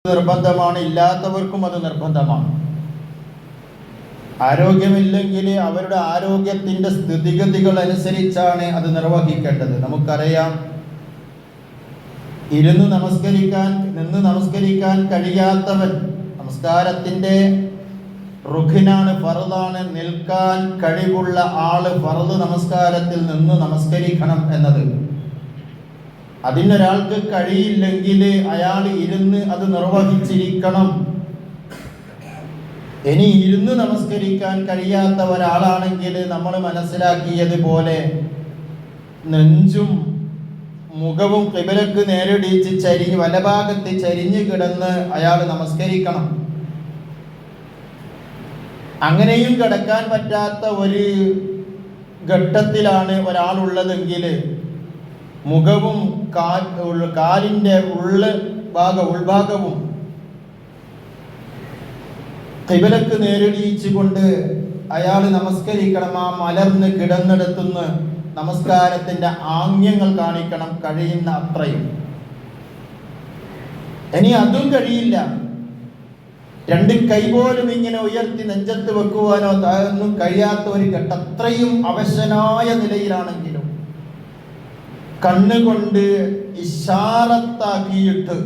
നിർബന്ധമാണ്, ഇല്ലാത്തവർക്കും അത് നിർബന്ധമാണ്. ആരോഗ്യമില്ലെങ്കിൽ അവരുടെ ആരോഗ്യത്തിൻ്റെ സ്ഥിതിഗതികൾ അനുസരിച്ചാണ് അത് നിർവഹിക്കേണ്ടത്. നമുക്കറിയാം, ഇരുന്ന് നമസ്കരിക്കാൻ, നിന്ന് നമസ്കരിക്കാൻ കഴിയാത്തവൻ, നമസ്കാരത്തിൻ്റെ റുഖിനാണ്, ഫർദാണ്, നിൽക്കാൻ കഴിവുള്ള ആള് ഫർദ് നമസ്കാരത്തിൽ നിന്ന് നമസ്കരിക്കണം എന്നത്. അതിനൊരാൾക്ക് കഴിയില്ലെങ്കിൽ അയാൾ ഇരുന്ന് അത് നിർവഹിച്ചിരിക്കണം. ഇനി ഇരുന്ന് നമസ്കരിക്കാൻ കഴിയാത്ത ഒരാളാണെങ്കിൽ നമ്മൾ മനസ്സിലാക്കിയതുപോലെ നെഞ്ചും മുഖവും ഖിബലക്ക് നേരിടിച്ച് ചരിഞ്ഞ് വലഭാഗത്ത് ചരിഞ്ഞു കിടന്ന് അയാൾ നമസ്കരിക്കണം. അങ്ങനെയും കിടക്കാൻ പറ്റാത്ത ഒരു ഘട്ടത്തിലാണ് ഒരാളുള്ളതെങ്കിൽ മുഖവും കാലിൻ്റെ ഉൾഭാഗവും ഖിബലക്ക് നേരിടിച്ചുകൊണ്ട് അയാൾ നമസ്കരിക്കണം. ആ മലർന്ന് കിടന്നെടുത്തുനിന്ന് നമസ്കാരത്തിൻ്റെ ആംഗ്യങ്ങൾ കാണിക്കണം, കഴിയുന്ന അത്രയും. ഇനി അതും കഴിയില്ല, രണ്ട് കൈ പോലും ഇങ്ങനെ ഉയർത്തി നെഞ്ചത്ത് വെക്കുവാനോ ഒന്നും കഴിയാത്ത ഒരു ഘട്ടം, അത്രയും അവശനായ നിലയിലാണെങ്കിലും കണ്ണുകൊണ്ട് ഇശാറത്താക്കിയിട്ട്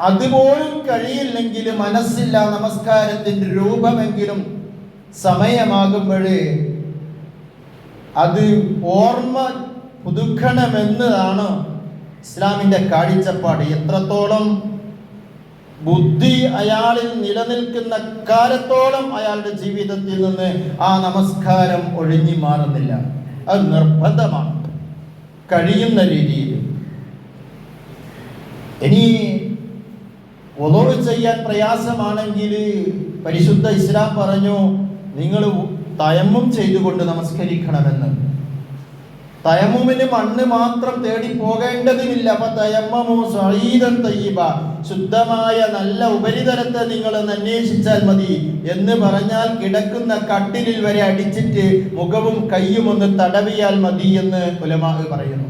അതുപോലും കഴിയില്ലെങ്കിൽ മനസ്സില്ല നമസ്കാരത്തിൻ്റെ രൂപമെങ്കിലും സമയമാകുമ്പോഴേ അത് ഓർമ്മ പുതുക്കണമെന്നതാണ് ഇസ്ലാമിൻ്റെ കാഴ്ചപ്പാട്. എത്രത്തോളം ബുദ്ധി അയാളിൽ നിലനിൽക്കുന്ന കാലത്തോളം അയാളുടെ ജീവിതത്തിൽ നിന്ന് ആ നമസ്കാരം ഒഴിഞ്ഞു മാറുന്നില്ല. അത് നിർബന്ധമാണ് കഴിയുന്ന രീതിയിൽ. ഇനി വുളൂ ചെയ്യാൻ പ്രയാസമാണെങ്കിൽ പരിശുദ്ധ ഇസ്ലാം പറഞ്ഞു, നിങ്ങൾ തയമ്മും ചെയ്തുകൊണ്ട് നമസ്കരിക്കണമെന്ന്. തയമ്മുമിന് മണ്ണ് മാത്രം തേടി പോകേണ്ടതുമില്ല. അപ്പൊ തയമ്മമു സഈദൻ തയ്യിബ, ശുദ്ധമായ നല്ല ഉപരിതലത്തെ നിങ്ങളൊന്ന് അന്വേഷിച്ചാൽ മതി എന്ന് പറഞ്ഞാൽ കിടക്കുന്ന കട്ടിലിൽ വരെ അടിച്ചിട്ട് മുഖവും കയ്യും ഒന്ന് തടവിയാൽ മതി എന്ന് ഉലമാ പറയുന്നു.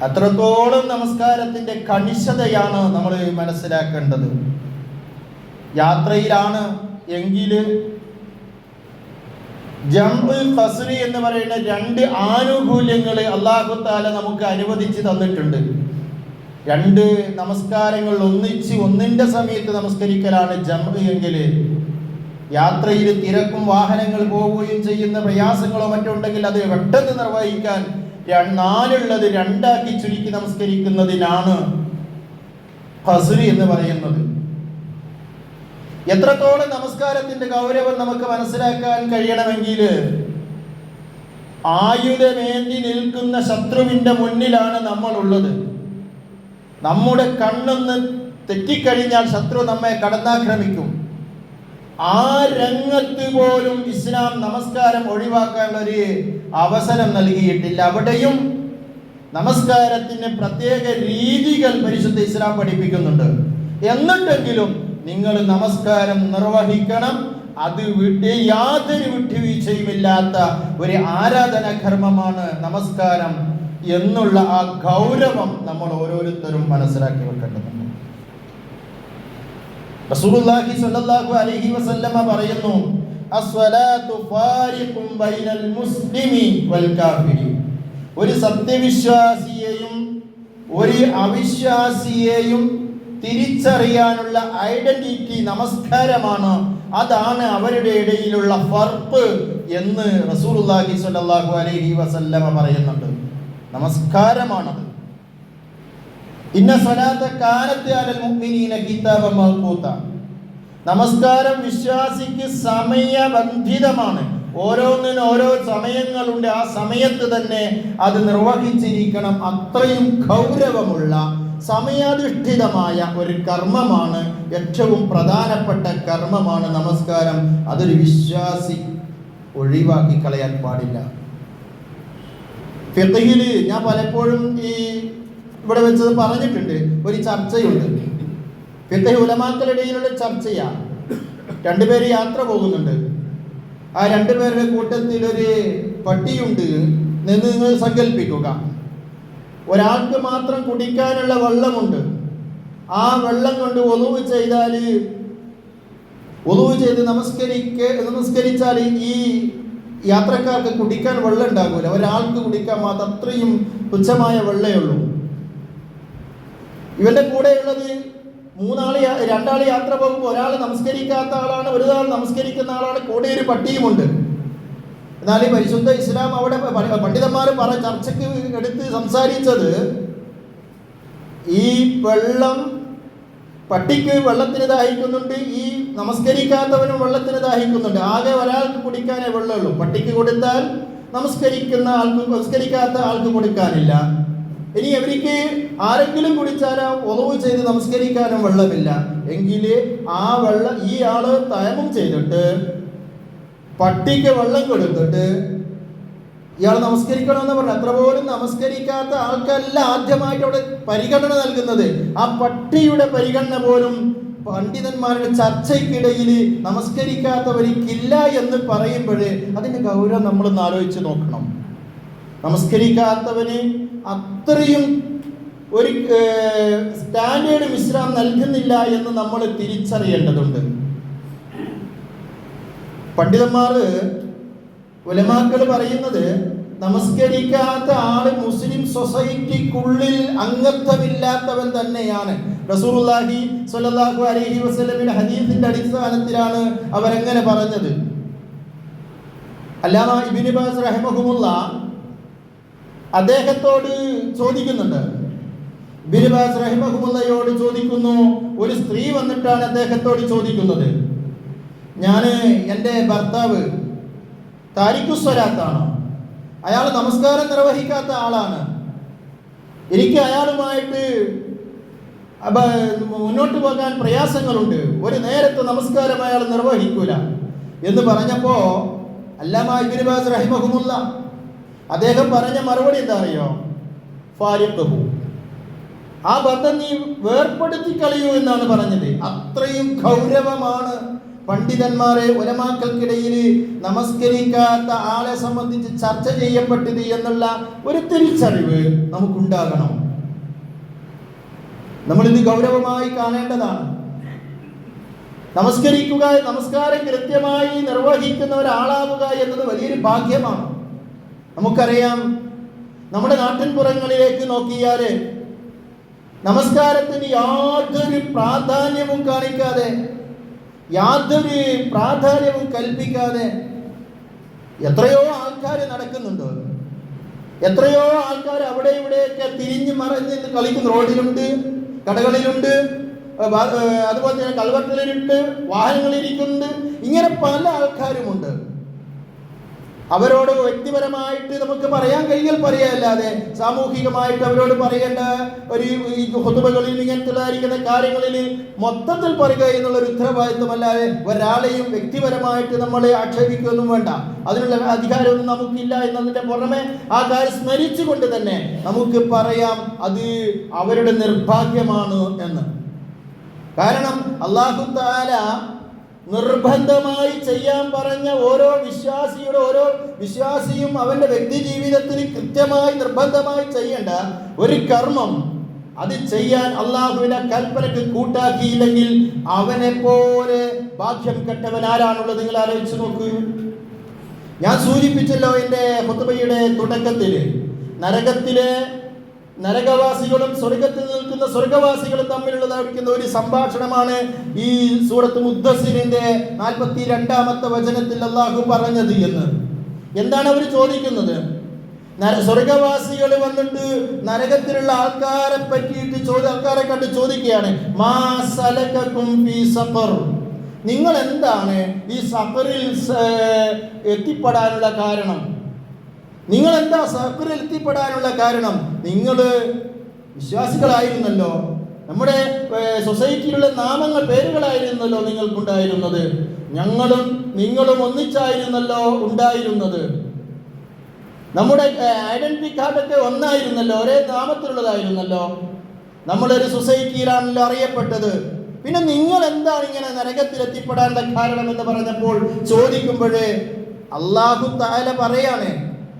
അത്രത്തോളം നമസ്കാരത്തിന്റെ കണിശതയാണ് നമ്മൾ മനസ്സിലാക്കേണ്ടത്. യാത്രയിലാണ് എങ്കിൽ ജംഉൽ ഖസ്രി എന്ന് പറയുന്ന രണ്ട് ആനുകൂല്യങ്ങൾ അല്ലാഹു തആല നമുക്ക് അനുവദിച്ച് തന്നിട്ടുണ്ട്. രണ്ട് നമസ്കാരങ്ങൾ ഒന്നിച്ച് ഒന്നിന്റെ സമയത്ത് നമസ്കരിക്കലാണ് ജംഉ എങ്കിൽ. യാത്രയിൽ തിരക്കും വാഹനങ്ങൾ പോവുകയും ചെയ്യുന്ന പ്രയാസങ്ങളോ മറ്റുണ്ടെങ്കിൽ അത് പെട്ടെന്ന് നിർവഹിക്കാൻ നാലുള്ളത് രണ്ടാക്കി ചുരുക്കി നമസ്കരിക്കുന്നതിനാണ് ഖസ്രി എന്ന് പറയുന്നത്. എത്രത്തോളം നമസ്കാരത്തിന്റെ ഗൗരവം നമുക്ക് മനസ്സിലാക്കാൻ കഴിയണമെങ്കിൽ ആയുധമേന്തി നിൽക്കുന്ന ശത്രുവിന്റെ മുന്നിലാണ് നമ്മൾ ഉള്ളത്. നമ്മുടെ കണ്ണൊന്ന് തെറ്റിക്കഴിഞ്ഞാൽ ശത്രു നമ്മെ കടന്നാക്രമിക്കും. ആ രംഗത്ത് പോലും ഇസ്ലാം നമസ്കാരം ഒഴിവാക്കാനുള്ള ഒരു അവസരം നൽകിയിട്ടില്ല. അവിടെയും നമസ്കാരത്തിന് പ്രത്യേക രീതികൾ പരിശുദ്ധ ഇസ്ലാം പഠിപ്പിക്കുന്നുണ്ട്. എന്നിട്ടെങ്കിലും നിങ്ങൾ നമസ്കാരം നിർവഹിക്കണം. അത് യാതൊരു വിട്ടുവീഴ്ചയുമില്ലാത്ത ഒരു ആരാധനാകർമ്മമാണ് നമസ്കാരം എന്നുള്ള ആ ഗൗരവം നമ്മൾ ഓരോരുത്തരും മനസ്സിലാക്കി വെക്കേണ്ടതുണ്ട്. റസൂലുള്ളാഹി സ്വല്ലല്ലാഹു അലൈഹി വസല്ലമ പറയുന്നു, അസ്സലാത്തു ഫാരിഖും ബൈനൽ മുസ്ലിമി വൽ കാഫിരി. ഒരു സത്യവിശ്വാസിയെയും ഒരു അവിശ്വാസിയെയും തിരിച്ചറിയാനുള്ള ഐഡന്റിറ്റി നമസ്കാരമാണ്. അതാണ് അവരുടെ ഇടയിലുള്ള ഫർഖ് എന്ന് റസൂലുള്ളാഹി സ്വല്ലല്ലാഹു അലൈഹി വസല്ലമ പറയുന്നുണ്ട്. നമസ്കാരമാണത്. ഇന്ന സ്വലാത്ത കാനത്ത് അലൽ മുഅ്മിനീന കിതാബൻ മൗഖൂത. നമസ്കാരം വിശ്വാസിക്ക് സമയബന്ധിതമാണ്. ഓരോന്നിനും ഓരോ സമയങ്ങളുണ്ട്. ആ സമയത്ത് തന്നെ അത് നിർവഹിച്ചിരിക്കണം. അത്രയും ഗൗരവമുള്ള സമയാധിഷ്ഠിതമായ ഒരു കർമ്മമാണ്, ഏറ്റവും പ്രധാനപ്പെട്ട കർമ്മമാണ് നമസ്കാരം. അതൊരു വിശ്വാസി ഒഴിവാക്കി കളയാൻ പാടില്ല. ഫിഖ്ഹിൽ ഞാൻ പലപ്പോഴും ഇവിടെ വെച്ചത് പറഞ്ഞിട്ടുണ്ട്. ഒരു ചർച്ചയുണ്ട്, ഫിഖ്ഹ് ഉലമാക്കളിടയിലുള്ള ചർച്ചയാണ്. രണ്ടുപേര് യാത്ര പോകുന്നുണ്ട്. ആ രണ്ടുപേരുടെ കൂട്ടത്തിൽ ഒരു പട്ടിയുണ്ട് എന്ന് നിങ്ങൾ സങ്കല്പിക്കുക. ഒരാൾക്ക് മാത്രം കുടിക്കാനുള്ള വെള്ളമുണ്ട്, ആ വെള്ളം കൊണ്ട് ഒളുവ് ചെയ്ത് നമസ്കരിച്ചാൽ ഈ യാത്രക്കാർക്ക് കുടിക്കാൻ വെള്ളം ഉണ്ടാകൂല. ഒരാൾക്ക് കുടിക്കാൻ മാത്രം അത്രയും തുച്ഛമായ വെള്ളമേ ഉള്ളൂ. ഇവന്റെ കൂടെയുള്ളത് രണ്ടാൾ യാത്ര പോകുമ്പോൾ ഒരാൾ നമസ്കരിക്കാത്ത ആളാണ്, ഒരാൾ നമസ്കരിക്കുന്ന ആളാണ്, കൂടെ ഒരു പട്ടിയുമുണ്ട്. എന്നാൽ ഈ പരിശുദ്ധ ഇസ്ലാം അവിടെ പണ്ഡിതന്മാർ ചർച്ചയ്ക്ക് എടുത്ത് സംസാരിച്ചത് ഈ പട്ടിക്ക് വെള്ളത്തിന് ദാഹിക്കുന്നുണ്ട്, ഈ നമസ്കരിക്കാത്തവനും വെള്ളത്തിന് ദാഹിക്കുന്നുണ്ട്. ആകെ ഒരാൾക്ക് കുടിക്കാനേ വെള്ളമുള്ളൂ. പട്ടിക്ക് കൊടുത്താൽ നമസ്കരിക്കാത്ത ആൾക്ക് കൊടുക്കാനില്ല. ഇനി അവർക്ക് ആരെങ്കിലും കുടിച്ചാലോ ഒളവ് ചെയ്ത് നമസ്കരിക്കാനും വെള്ളമില്ല എങ്കിൽ ആ വെള്ളം ഈ ആള് തയമം ചെയ്തിട്ട് പട്ടിക്ക് വെള്ളം കൊടുത്തിട്ട് ഇയാൾ നമസ്കരിക്കണമെന്ന് പറഞ്ഞു. അത്ര പോലും നമസ്കരിക്കാത്ത ആൾക്കല്ല ആദ്യമായിട്ട് അവിടെ പരിഗണന നൽകുന്നത്. ആ പട്ടിയുടെ പരിഗണന പോലും പണ്ഡിതന്മാരുടെ ചർച്ചയ്ക്കിടയിൽ നമസ്കരിക്കാത്തവർക്കില്ല എന്ന് പറയുമ്പോഴേ അതിന്റെ ഗൗരവം നമ്മളൊന്ന് ആലോചിച്ച് നോക്കണം. നമസ്കരിക്കാത്തവന് അത്രയും ഒരു സ്റ്റാൻഡേർഡ് ഇസ്ലാം നൽകുന്നില്ല എന്ന് നമ്മൾ തിരിച്ചറിയേണ്ടതുണ്ട്. പണ്ഡിതന്മാർ ഉലമാക്കൾ പറയുന്നത് നമസ്കരിക്കാത്ത ആള് മുസ്ലിം സൊസൈറ്റിക്കുള്ളിൽ അംഗത്വമില്ലാത്തവൻ തന്നെയാണ്. റസൂലുള്ളാഹി സ്വല്ലല്ലാഹു അലൈഹി വസല്ലമയുടെ ഹദീസിന്റെ അടിസ്ഥാനത്തിലാണ് അവരങ്ങനെ പറഞ്ഞത്. അല്ലാമ ഇബ്നു ബാസ് റഹിമഹുല്ലാഹ് അദ്ദേഹത്തോട് ചോദിക്കുന്നുണ്ട്. ഇബ്നു ബാസ് റഹിമഹുല്ലാഹയോട് ചോദിക്കുന്നു, ഒരു സ്ത്രീ വന്നിട്ടാണ് അദ്ദേഹത്തോട് ചോദിക്കുന്നത്, എൻ്റെ ഭർത്താവ് താരിഖുസ്വലാത്താണ്, അയാൾ നമസ്കാരം നിർവഹിക്കാത്ത ആളാണ്, എനിക്ക് അയാളുമായിട്ട് മുന്നോട്ട് പോകാൻ പ്രയാസങ്ങളുണ്ട്, ഒരു നേരത്തെ നമസ്കാരം അയാൾ നിർവഹിക്കൂല എന്ന് പറഞ്ഞപ്പോ അല്ലാമ ഇബ്നു ബാസ് റഹിമഹുല്ലാഹ് അദ്ദേഹം പറഞ്ഞ മറുപടി എന്താ അറിയോ? ഫാരിഖഹു, ആ ബന്ധം നീ വേർപ്പെടുത്തി കളയൂ എന്നാണ് പറഞ്ഞത്. അത്രയും ഗൗരവമാണ് പണ്ഡിതന്മാരെ ഉലമാക്കൾക്കിടയിൽ നമസ്കരിക്കാത്ത ആളെ സംബന്ധിച്ച് ചർച്ച ചെയ്യപ്പെട്ടത് എന്നുള്ള ഒരു തിരിച്ചറിവ് നമുക്കുണ്ടാകണം. നമ്മളിത് ഗൗരവമായി കാണേണ്ടതാണ്. നമസ്കാരം കൃത്യമായി നിർവഹിക്കുന്ന ഒരാളാവുക എന്നത് വലിയൊരു ഭാഗ്യമാണ്. നമുക്കറിയാം, നമ്മുടെ നാട്ടിൻപുറങ്ങളിലേക്ക് നോക്കിയാൽ നമസ്കാരത്തിന് യാതൊരു പ്രാധാന്യവും കാണിക്കാതെ, യാതൊരു പ്രാധാന്യവും കൽപ്പിക്കാതെ എത്രയോ ആൾക്കാർ നടക്കുന്നുണ്ട്. എത്രയോ ആൾക്കാർ അവിടെ ഇവിടെയൊക്കെ തിരിഞ്ഞു മറിഞ്ഞ് കളിക്കുന്ന റോഡിലുണ്ട്, കടകളിലുണ്ട്, അതുപോലെ തന്നെ കൽവട്ടലിലുണ്ട്, വാഹനങ്ങളിരിക്കുന്നുണ്ട്. ഇങ്ങനെ പല ആൾക്കാരുമുണ്ട്. അവരോട് വ്യക്തിപരമായിട്ട് നമുക്ക് പറയാൻ കഴിയൽ പറയാല്ലാതെ സാമൂഹികമായിട്ട് അവരോട് പറയേണ്ട ഒരു ഖുതുബകളിൽ ഇങ്ങനത്തുള്ളതായിരിക്കുന്ന കാര്യങ്ങളിൽ മൊത്തത്തിൽ പറയുക എന്നുള്ളൊരു ഉത്തരവാദിത്വമല്ലാതെ ഒരാളെയും വ്യക്തിപരമായിട്ട് നമ്മളെ ആക്ഷേപിക്കുകയൊന്നും വേണ്ട. അതിനുള്ള അധികാരമൊന്നും നമുക്കില്ല എന്നതിൻ്റെ പുറമെ ആ കാര്യം സ്മരിച്ചുകൊണ്ട് തന്നെ നമുക്ക് പറയാം അത് അവരുടെ നിർഭാഗ്യമാണ് എന്ന്. കാരണം അല്ലാഹു തആല നിർബന്ധമായി ചെയ്യാൻ പറഞ്ഞ ഓരോ വിശ്വാസിയും അവന്റെ വ്യക്തി ജീവിതത്തിൽ കൃത്യമായി നിർബന്ധമായി ചെയ്യേണ്ട ഒരു കർമ്മം, അത് ചെയ്യാൻ അള്ളാഹുവിന്റെ കൽപ്പനക്ക് കൂട്ടാക്കിയില്ലെങ്കിൽ അവനെ പോലെ ഭാഗ്യം കെട്ടവൻ ആരാണുള്ളത്? നിങ്ങൾ ആലോചിച്ച് നോക്കൂ. ഞാൻ സൂചിപ്പിച്ചല്ലോ എൻ്റെ ഖുതുബയുടെ തുടക്കത്തിൽ, നരകവാസികളും സ്വർഗത്തിൽ നിൽക്കുന്ന സ്വർഗവാസികളും തമ്മിലുള്ളതായിരിക്കുന്ന ഒരു സംഭാഷണമാണ് ഈ സൂറത്ത് മുദ്ദസ്സിറിന്റെ 42-ാമത്തെ വചനത്തിൽ അല്ലാഹു പറഞ്ഞത് എന്ന്. എന്താണ് അവർ ചോദിക്കുന്നത്? സ്വർഗവാസികൾ വന്നിട്ട് നരകത്തിലുള്ള ആൾക്കാരെ പറ്റിയിട്ട് ആൾക്കാരെ കണ്ട് ചോദിക്കുകയാണ്, മാ സലകകും ഫീ സഖർ, നിങ്ങൾ എന്താണ് ഈ സഖറിൽ എത്തിപ്പെടാനുള്ള കാരണം? നിങ്ങൾ എന്താ സഖറിൽ എത്തിപ്പെടാനുള്ള കാരണം? നിങ്ങൾ വിശ്വാസികളായിരുന്നല്ലോ, നമ്മുടെ സൊസൈറ്റിയിലുള്ള പേരുകളായിരുന്നല്ലോ നിങ്ങൾക്കുണ്ടായിരുന്നത്, ഞങ്ങളും നിങ്ങളും ഒന്നിച്ചായിരുന്നല്ലോ ഉണ്ടായിരുന്നത്, നമ്മുടെ ഐഡന്റിറ്റി കാർഡൊക്കെ ഒന്നായിരുന്നല്ലോ, ഒരേ നാമത്തിലുള്ളതായിരുന്നല്ലോ, നമ്മളൊരു സൊസൈറ്റിയിലാണല്ലോ അറിയപ്പെട്ടത്. പിന്നെ നിങ്ങൾ എന്താണ് ഇങ്ങനെ നരകത്തിൽ എത്തിപ്പെടാനുള്ള കാരണം എന്ന് പറഞ്ഞപ്പോൾ ചോദിക്കുമ്പോഴേ അല്ലാഹു തആല പറയാണ്,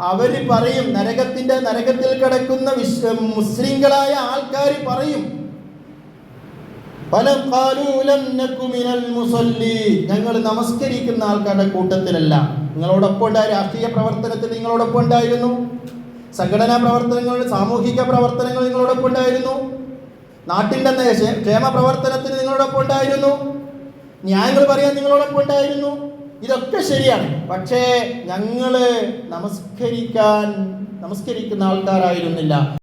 അവര് പറയും, നരകത്തിൽ കിടക്കുന്ന മുസ്ലിങ്ങളായ ആൾക്കാർ പറയും, ഫലം ഖാലൂ ലം നകു മിനൽ മുസല്ലി, ഞങ്ങൾ നമസ്കരിക്കുന്ന ആൾക്കാരുടെ കൂട്ടത്തിലല്ല. നിങ്ങളോടൊപ്പം ഉണ്ടായ രാഷ്ട്രീയ പ്രവർത്തനത്തിൽ നിങ്ങളോടൊപ്പം ഉണ്ടായിരുന്നു, സംഘടനാ പ്രവർത്തനങ്ങൾ, സാമൂഹിക പ്രവർത്തനങ്ങൾ നിങ്ങളോടൊപ്പം ഉണ്ടായിരുന്നു, നാട്ടിൻ്റെ ക്ഷേമ പ്രവർത്തനത്തിന് നിങ്ങളോടൊപ്പം ഉണ്ടായിരുന്നു, ന്യായങ്ങൾ പറയാൻ നിങ്ങളോടൊപ്പം ഉണ്ടായിരുന്നു. ഇതൊക്കെ ശരിയാണ്. പക്ഷേ ഞങ്ങൾ നമസ്കരിക്കുന്ന ആൾക്കാരായിരുന്നില്ല.